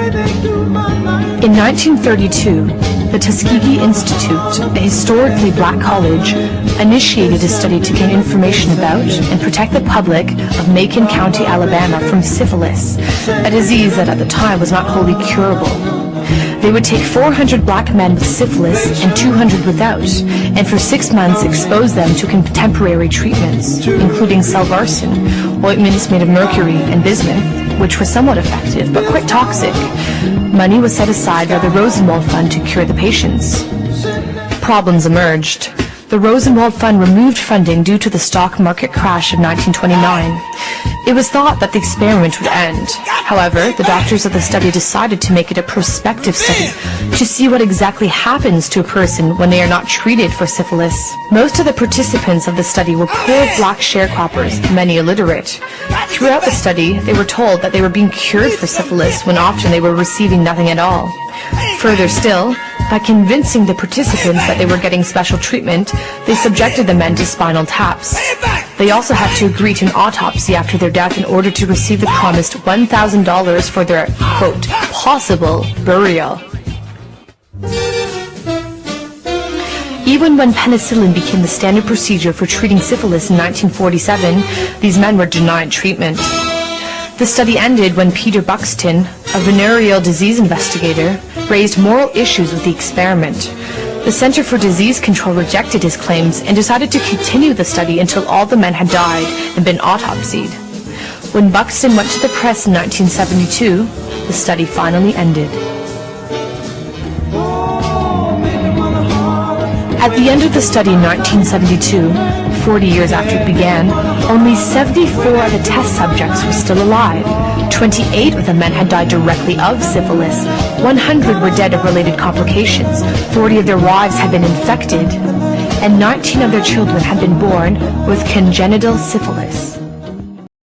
In 1932, the Tuskegee Institute, a historically black college, initiated a study to gain information about and protect the public of Macon County, Alabama from syphilis, a disease that at the time was not wholly curable. They would take 400 black men with syphilis and 200 without, and for 6 months expose them to contemporary treatments, including salvarsan, ointments made of mercury and bismuth, which was somewhat effective but quite toxic. Money was set aside by the Rosenwald Fund to cure the patients. Problems emerged. The Rosenwald Fund removed funding due to the stock market crash of 1929. It was thought that the experiment would end. However, the doctors of the study decided to make it a prospective study to see what exactly happens to a person when they are not treated for syphilis. Most of the participants of the study were poor black sharecroppers, many illiterate. Throughout the study, they were told that they were being cured for syphilis when often they were receiving nothing at all. Further still, by convincing the participants that they were getting special treatment, they subjected the men to spinal taps. They also had to agree to an autopsy after their death in order to receive the promised $1,000 for their, quote, possible burial. Even when penicillin became the standard procedure for treating syphilis in 1947, these men were denied treatment. The study ended when Peter Buxton, a venereal disease investigator, raised moral issues with the experiment. The Center for Disease Control rejected his claims and decided to continue the study until all the men had died and been autopsied. When Buxton went to the press in 1972, the study finally ended. At the end of the study in 1972, 40 years after it began, only 74 of the test subjects were still alive. 28 of the men had died directly of syphilis. 100 were dead of related complications. 40 of their wives had been infected. And 19 of their children had been born with congenital syphilis.